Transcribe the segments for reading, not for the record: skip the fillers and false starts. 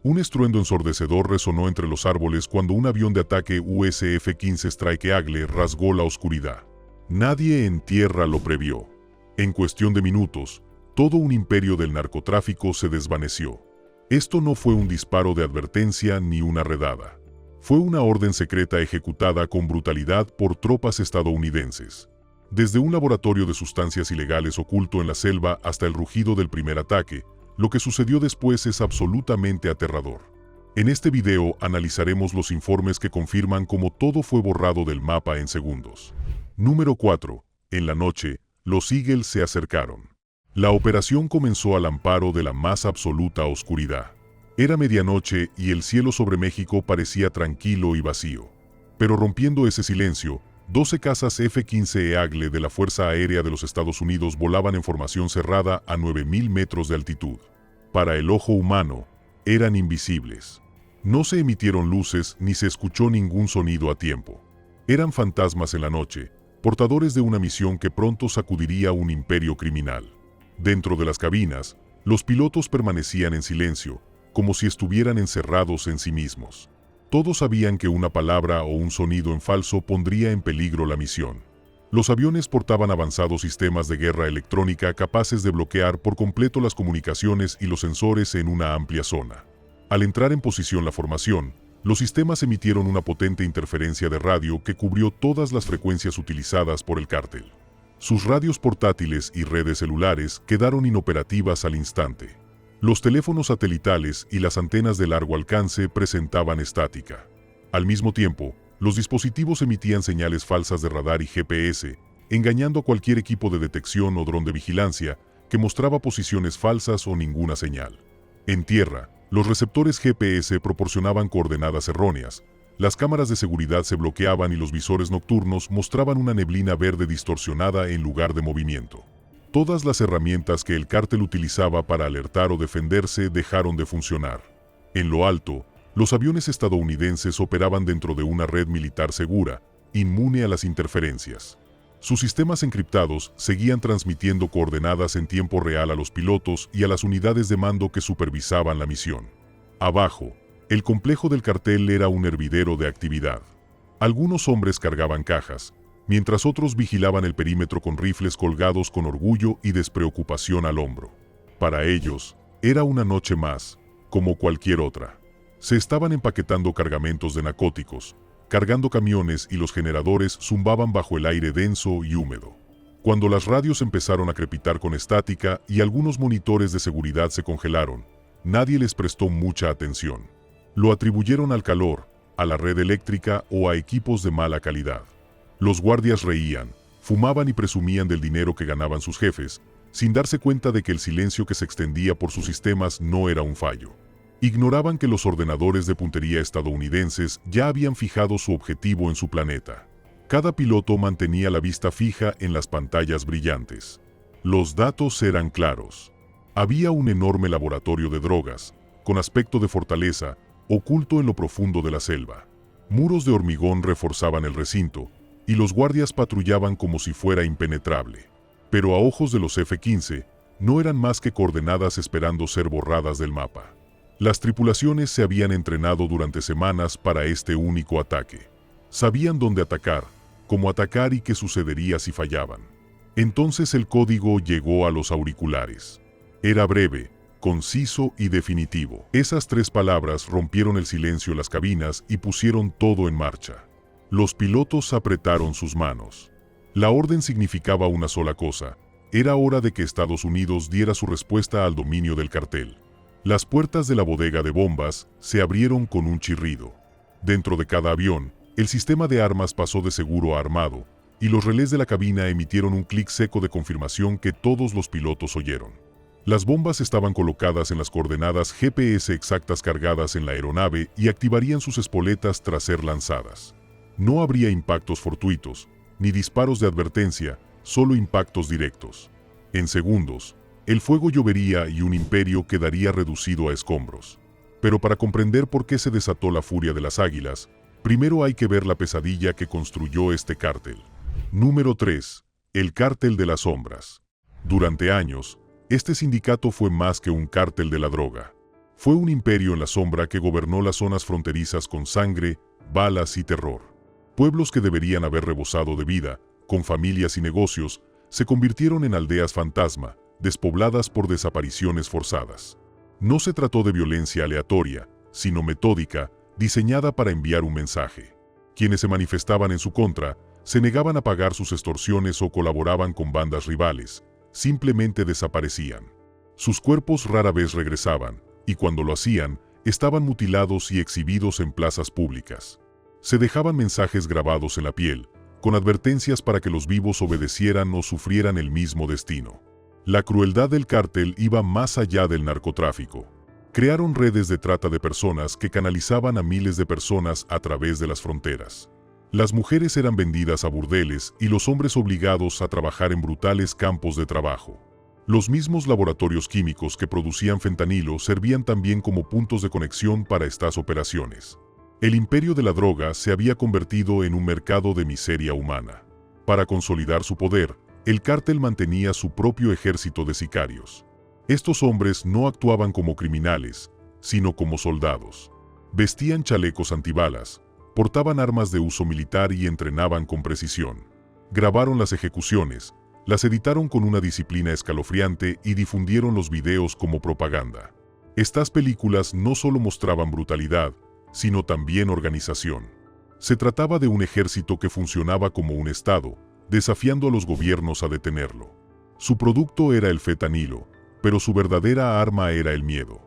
Un estruendo ensordecedor resonó entre los árboles cuando un avión de ataque USF-15 Strike Eagle rasgó la oscuridad. Nadie en tierra lo previó. En cuestión de minutos, todo un imperio del narcotráfico se desvaneció. Esto no fue un disparo de advertencia ni una redada. Fue una orden secreta ejecutada con brutalidad por tropas estadounidenses. Desde un laboratorio de sustancias ilegales oculto en la selva hasta el rugido del primer ataque, lo que sucedió después es absolutamente aterrador. En este video analizaremos los informes que confirman cómo todo fue borrado del mapa en segundos. Número 4. En la noche, los Eagles se acercaron. La operación comenzó al amparo de la más absoluta oscuridad. Era medianoche y el cielo sobre México parecía tranquilo y vacío. Pero rompiendo ese silencio, 12 cazas F-15 Eagle de la Fuerza Aérea de los Estados Unidos volaban en formación cerrada a 9.000 metros de altitud. Para el ojo humano, eran invisibles. No se emitieron luces ni se escuchó ningún sonido a tiempo. Eran fantasmas en la noche, portadores de una misión que pronto sacudiría un imperio criminal. Dentro de las cabinas, los pilotos permanecían en silencio, como si estuvieran encerrados en sí mismos. Todos sabían que una palabra o un sonido en falso pondría en peligro la misión. Los aviones portaban avanzados sistemas de guerra electrónica capaces de bloquear por completo las comunicaciones y los sensores en una amplia zona. Al entrar en posición la formación, los sistemas emitieron una potente interferencia de radio que cubrió todas las frecuencias utilizadas por el cártel. Sus radios portátiles y redes celulares quedaron inoperativas al instante. Los teléfonos satelitales y las antenas de largo alcance presentaban estática. Al mismo tiempo, los dispositivos emitían señales falsas de radar y GPS, engañando a cualquier equipo de detección o dron de vigilancia que mostraba posiciones falsas o ninguna señal. En tierra, los receptores GPS proporcionaban coordenadas erróneas, las cámaras de seguridad se bloqueaban y los visores nocturnos mostraban una neblina verde distorsionada en lugar de movimiento. Todas las herramientas que el cártel utilizaba para alertar o defenderse dejaron de funcionar. En lo alto, los aviones estadounidenses operaban dentro de una red militar segura, inmune a las interferencias. Sus sistemas encriptados seguían transmitiendo coordenadas en tiempo real a los pilotos y a las unidades de mando que supervisaban la misión. Abajo, el complejo del cartel era un hervidero de actividad. Algunos hombres cargaban cajas, mientras otros vigilaban el perímetro con rifles colgados con orgullo y despreocupación al hombro. Para ellos, era una noche más, como cualquier otra. Se estaban empaquetando cargamentos de narcóticos, cargando camiones y los generadores zumbaban bajo el aire denso y húmedo. Cuando las radios empezaron a crepitar con estática y algunos monitores de seguridad se congelaron, nadie les prestó mucha atención. Lo atribuyeron al calor, a la red eléctrica o a equipos de mala calidad. Los guardias reían, fumaban y presumían del dinero que ganaban sus jefes, sin darse cuenta de que el silencio que se extendía por sus sistemas no era un fallo. Ignoraban que los ordenadores de puntería estadounidenses ya habían fijado su objetivo en su planeta. Cada piloto mantenía la vista fija en las pantallas brillantes. Los datos eran claros. Había un enorme laboratorio de drogas, con aspecto de fortaleza, oculto en lo profundo de la selva. Muros de hormigón reforzaban el recinto, y los guardias patrullaban como si fuera impenetrable. Pero a ojos de los F-15, no eran más que coordenadas esperando ser borradas del mapa. Las tripulaciones se habían entrenado durante semanas para este único ataque. Sabían dónde atacar, cómo atacar y qué sucedería si fallaban. Entonces el código llegó a los auriculares. Era breve, conciso y definitivo. Esas 3 palabras rompieron el silencio en las cabinas y pusieron todo en marcha. Los pilotos apretaron sus manos. La orden significaba una sola cosa: era hora de que Estados Unidos diera su respuesta al dominio del cartel. Las puertas de la bodega de bombas se abrieron con un chirrido. Dentro de cada avión, el sistema de armas pasó de seguro a armado, y los relés de la cabina emitieron un clic seco de confirmación que todos los pilotos oyeron. Las bombas estaban colocadas en las coordenadas GPS exactas cargadas en la aeronave y activarían sus espoletas tras ser lanzadas. No habría impactos fortuitos, ni disparos de advertencia, solo impactos directos. En segundos, el fuego llovería y un imperio quedaría reducido a escombros. Pero para comprender por qué se desató la furia de las águilas, primero hay que ver la pesadilla que construyó este cártel. Número 3. El cártel de las sombras. Durante años, este sindicato fue más que un cártel de la droga. Fue un imperio en la sombra que gobernó las zonas fronterizas con sangre, balas y terror. Pueblos que deberían haber rebosado de vida, con familias y negocios, se convirtieron en aldeas fantasma, despobladas por desapariciones forzadas. No se trató de violencia aleatoria, sino metódica, diseñada para enviar un mensaje. Quienes se manifestaban en su contra, se negaban a pagar sus extorsiones o colaboraban con bandas rivales, simplemente desaparecían. Sus cuerpos rara vez regresaban, y cuando lo hacían, estaban mutilados y exhibidos en plazas públicas. Se dejaban mensajes grabados en la piel, con advertencias para que los vivos obedecieran o sufrieran el mismo destino. La crueldad del cártel iba más allá del narcotráfico. Crearon redes de trata de personas que canalizaban a miles de personas a través de las fronteras. Las mujeres eran vendidas a burdeles y los hombres obligados a trabajar en brutales campos de trabajo. Los mismos laboratorios químicos que producían fentanilo servían también como puntos de conexión para estas operaciones. El imperio de la droga se había convertido en un mercado de miseria humana. Para consolidar su poder, el cártel mantenía su propio ejército de sicarios. Estos hombres no actuaban como criminales, sino como soldados. Vestían chalecos antibalas, portaban armas de uso militar y entrenaban con precisión. Grabaron las ejecuciones, las editaron con una disciplina escalofriante y difundieron los videos como propaganda. Estas películas no solo mostraban brutalidad, sino también organización. Se trataba de un ejército que funcionaba como un Estado, desafiando a los gobiernos a detenerlo. Su producto era el fentanilo, pero su verdadera arma era el miedo.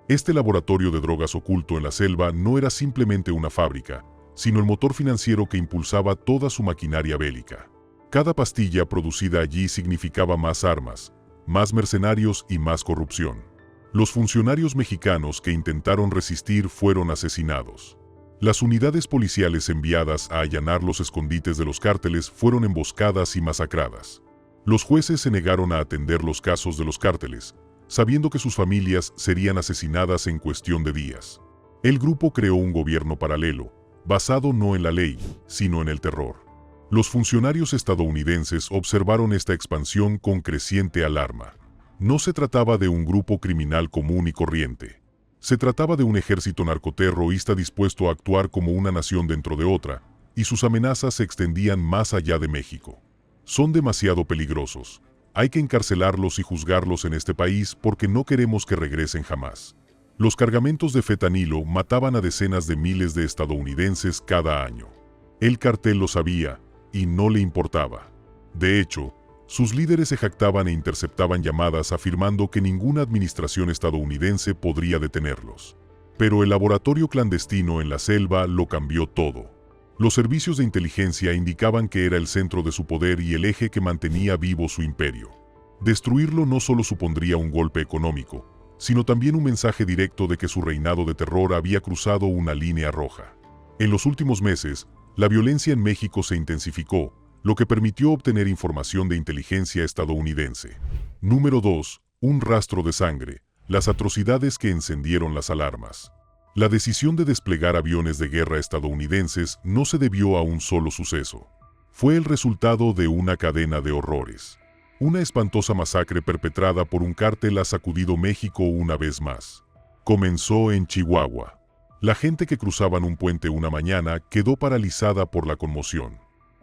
Este laboratorio de drogas oculto en la selva no era simplemente una fábrica, sino el motor financiero que impulsaba toda su maquinaria bélica. Cada pastilla producida allí significaba más armas, más mercenarios y más corrupción. Los funcionarios mexicanos que intentaron resistir fueron asesinados. Las unidades policiales enviadas a allanar los escondites de los cárteles fueron emboscadas y masacradas. Los jueces se negaron a atender los casos de los cárteles, sabiendo que sus familias serían asesinadas en cuestión de días. El grupo creó un gobierno paralelo, basado no en la ley, sino en el terror. Los funcionarios estadounidenses observaron esta expansión con creciente alarma. No se trataba de un grupo criminal común y corriente. Se trataba de un ejército narcoterrorista dispuesto a actuar como una nación dentro de otra, y sus amenazas se extendían más allá de México. Son demasiado peligrosos. Hay que encarcelarlos y juzgarlos en este país porque no queremos que regresen jamás. Los cargamentos de fentanilo mataban a decenas de miles de estadounidenses cada año. El cartel lo sabía, y no le importaba. De hecho, sus líderes se jactaban e interceptaban llamadas afirmando que ninguna administración estadounidense podría detenerlos. Pero el laboratorio clandestino en la selva lo cambió todo. Los servicios de inteligencia indicaban que era el centro de su poder y el eje que mantenía vivo su imperio. Destruirlo no solo supondría un golpe económico, sino también un mensaje directo de que su reinado de terror había cruzado una línea roja. En los últimos meses, la violencia en México se intensificó, lo que permitió obtener información de inteligencia estadounidense. Número 2. Un rastro de sangre. Las atrocidades que encendieron las alarmas. La decisión de desplegar aviones de guerra estadounidenses no se debió a un solo suceso. Fue el resultado de una cadena de horrores. Una espantosa masacre perpetrada por un cártel ha sacudido México una vez más. Comenzó en Chihuahua. La gente que cruzaban un puente una mañana quedó paralizada por la conmoción.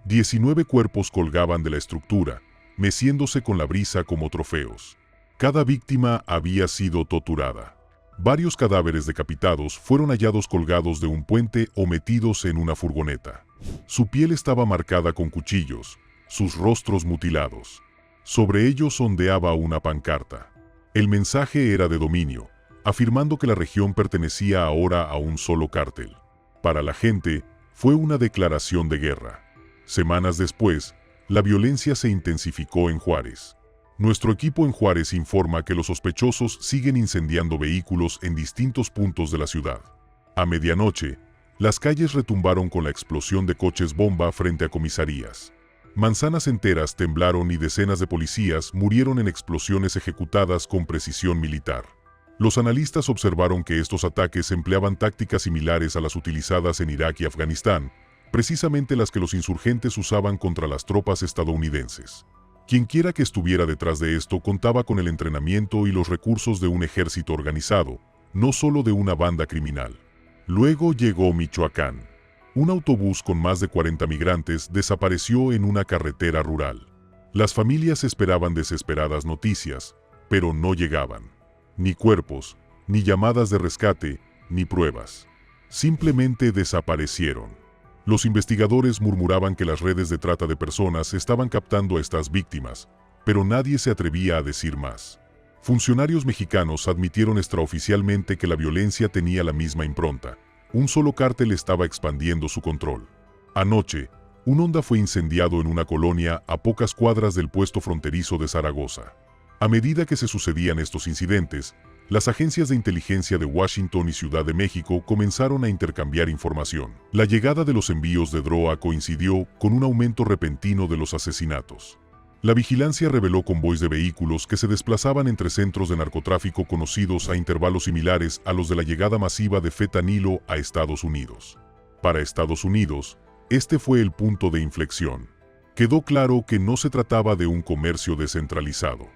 19 cuerpos colgaban de la estructura, meciéndose con la brisa como trofeos. Cada víctima había sido torturada. Varios cadáveres decapitados fueron hallados colgados de un puente o metidos en una furgoneta. Su piel estaba marcada con cuchillos, sus rostros mutilados. Sobre ellos ondeaba una pancarta. El mensaje era de dominio, afirmando que la región pertenecía ahora a un solo cártel. Para la gente, fue una declaración de guerra. Semanas después, la violencia se intensificó en Juárez. Nuestro equipo en Juárez informa que los sospechosos siguen incendiando vehículos en distintos puntos de la ciudad. A medianoche, las calles retumbaron con la explosión de coches bomba frente a comisarías. Manzanas enteras temblaron y decenas de policías murieron en explosiones ejecutadas con precisión militar. Los analistas observaron que estos ataques empleaban tácticas similares a las utilizadas en Irak y Afganistán, precisamente las que los insurgentes usaban contra las tropas estadounidenses. Quienquiera que estuviera detrás de esto contaba con el entrenamiento y los recursos de un ejército organizado, no solo de una banda criminal. Luego llegó Michoacán. Un autobús con más de 40 migrantes desapareció en una carretera rural. Las familias esperaban desesperadas noticias, pero no llegaban. Ni cuerpos, ni llamadas de rescate, ni pruebas. Simplemente desaparecieron. Los investigadores murmuraban que las redes de trata de personas estaban captando a estas víctimas, pero nadie se atrevía a decir más. Funcionarios mexicanos admitieron extraoficialmente que la violencia tenía la misma impronta. Un solo cártel estaba expandiendo su control. Anoche, un Honda fue incendiado en una colonia a pocas cuadras del puesto fronterizo de Zaragoza. A medida que se sucedían estos incidentes, las agencias de inteligencia de Washington y Ciudad de México comenzaron a intercambiar información. La llegada de los envíos de droga coincidió con un aumento repentino de los asesinatos. La vigilancia reveló convoys de vehículos que se desplazaban entre centros de narcotráfico conocidos a intervalos similares a los de la llegada masiva de fentanilo a Estados Unidos. Para Estados Unidos, este fue el punto de inflexión. Quedó claro que no se trataba de un comercio descentralizado.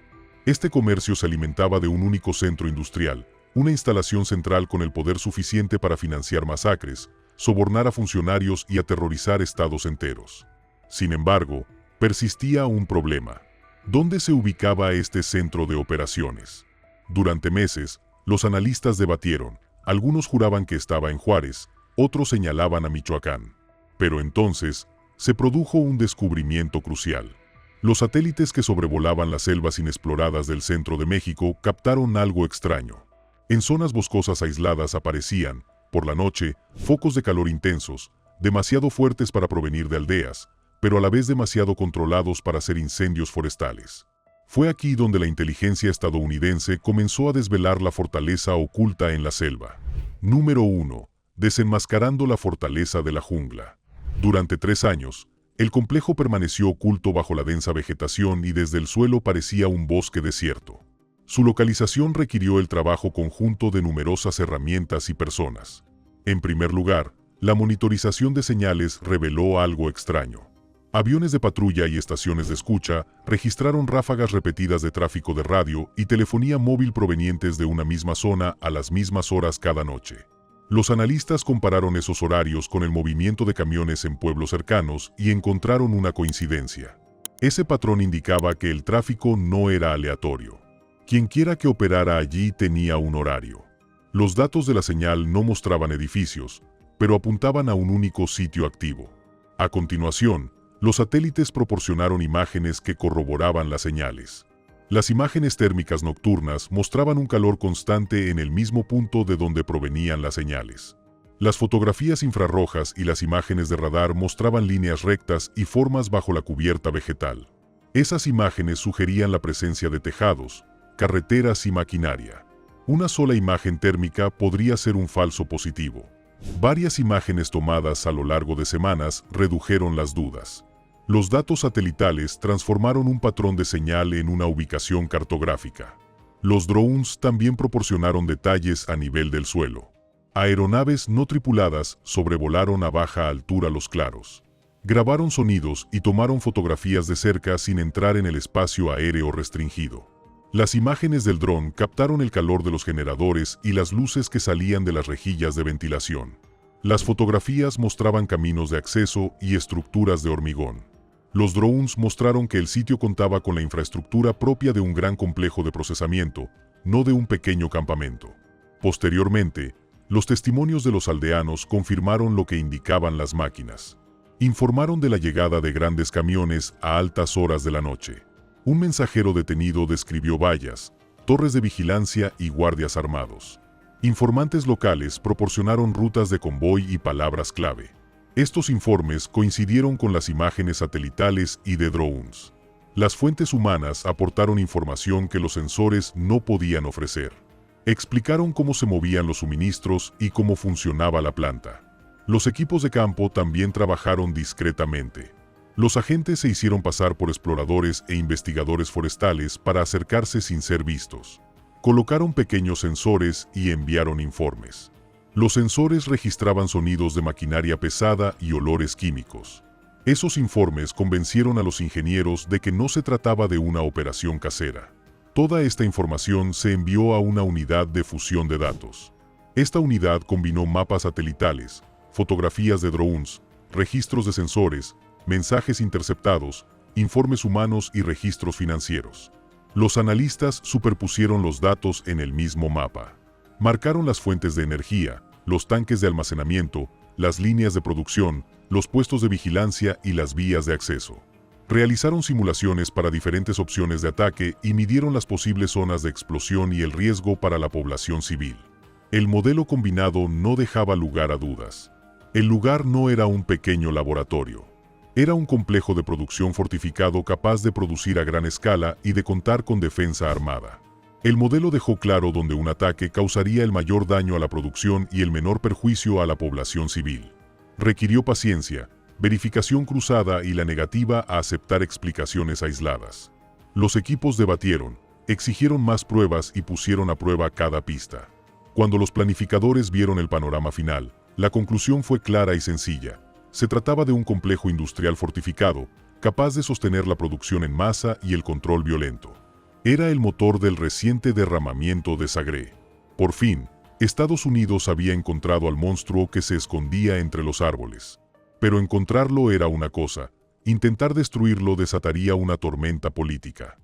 Este comercio se alimentaba de un único centro industrial, una instalación central con el poder suficiente para financiar masacres, sobornar a funcionarios y aterrorizar estados enteros. Sin embargo, persistía un problema. ¿Dónde se ubicaba este centro de operaciones? Durante meses, los analistas debatieron. Algunos juraban que estaba en Juárez, otros señalaban a Michoacán. Pero entonces, se produjo un descubrimiento crucial. Los satélites que sobrevolaban las selvas inexploradas del centro de México captaron algo extraño. En zonas boscosas aisladas aparecían, por la noche, focos de calor intensos, demasiado fuertes para provenir de aldeas, pero a la vez demasiado controlados para ser incendios forestales. Fue aquí donde la inteligencia estadounidense comenzó a desvelar la fortaleza oculta en la selva. Número 1. Desenmascarando la fortaleza de la jungla. Durante 3 años, el complejo permaneció oculto bajo la densa vegetación y desde el suelo parecía un bosque desierto. Su localización requirió el trabajo conjunto de numerosas herramientas y personas. En primer lugar, la monitorización de señales reveló algo extraño. Aviones de patrulla y estaciones de escucha registraron ráfagas repetidas de tráfico de radio y telefonía móvil provenientes de una misma zona a las mismas horas cada noche. Los analistas compararon esos horarios con el movimiento de camiones en pueblos cercanos y encontraron una coincidencia. Ese patrón indicaba que el tráfico no era aleatorio. Quienquiera que operara allí tenía un horario. Los datos de la señal no mostraban edificios, pero apuntaban a un único sitio activo. A continuación, los satélites proporcionaron imágenes que corroboraban las señales. Las imágenes térmicas nocturnas mostraban un calor constante en el mismo punto de donde provenían las señales. Las fotografías infrarrojas y las imágenes de radar mostraban líneas rectas y formas bajo la cubierta vegetal. Esas imágenes sugerían la presencia de tejados, carreteras y maquinaria. Una sola imagen térmica podría ser un falso positivo. Varias imágenes tomadas a lo largo de semanas redujeron las dudas. Los datos satelitales transformaron un patrón de señal en una ubicación cartográfica. Los drones también proporcionaron detalles a nivel del suelo. Aeronaves no tripuladas sobrevolaron a baja altura los claros. Grabaron sonidos y tomaron fotografías de cerca sin entrar en el espacio aéreo restringido. Las imágenes del dron captaron el calor de los generadores y las luces que salían de las rejillas de ventilación. Las fotografías mostraban caminos de acceso y estructuras de hormigón. Los drones mostraron que el sitio contaba con la infraestructura propia de un gran complejo de procesamiento, no de un pequeño campamento. Posteriormente, los testimonios de los aldeanos confirmaron lo que indicaban las máquinas. Informaron de la llegada de grandes camiones a altas horas de la noche. Un mensajero detenido describió vallas, torres de vigilancia y guardias armados. Informantes locales proporcionaron rutas de convoy y palabras clave. Estos informes coincidieron con las imágenes satelitales y de drones. Las fuentes humanas aportaron información que los sensores no podían ofrecer. Explicaron cómo se movían los suministros y cómo funcionaba la planta. Los equipos de campo también trabajaron discretamente. Los agentes se hicieron pasar por exploradores e investigadores forestales para acercarse sin ser vistos. Colocaron pequeños sensores y enviaron informes. Los sensores registraban sonidos de maquinaria pesada y olores químicos. Esos informes convencieron a los ingenieros de que no se trataba de una operación casera. Toda esta información se envió a una unidad de fusión de datos. Esta unidad combinó mapas satelitales, fotografías de drones, registros de sensores, mensajes interceptados, informes humanos y registros financieros. Los analistas superpusieron los datos en el mismo mapa. Marcaron las fuentes de energía, los tanques de almacenamiento, las líneas de producción, los puestos de vigilancia y las vías de acceso. Realizaron simulaciones para diferentes opciones de ataque y midieron las posibles zonas de explosión y el riesgo para la población civil. El modelo combinado no dejaba lugar a dudas. El lugar no era un pequeño laboratorio. Era un complejo de producción fortificado capaz de producir a gran escala y de contar con defensa armada. El modelo dejó claro dónde un ataque causaría el mayor daño a la producción y el menor perjuicio a la población civil. Requirió paciencia, verificación cruzada y la negativa a aceptar explicaciones aisladas. Los equipos debatieron, exigieron más pruebas y pusieron a prueba cada pista. Cuando los planificadores vieron el panorama final, la conclusión fue clara y sencilla. Se trataba de un complejo industrial fortificado, capaz de sostener la producción en masa y el control violento. Era el motor del reciente derramamiento de sangre. Por fin, Estados Unidos había encontrado al monstruo que se escondía entre los árboles. Pero encontrarlo era una cosa, intentar destruirlo desataría una tormenta política.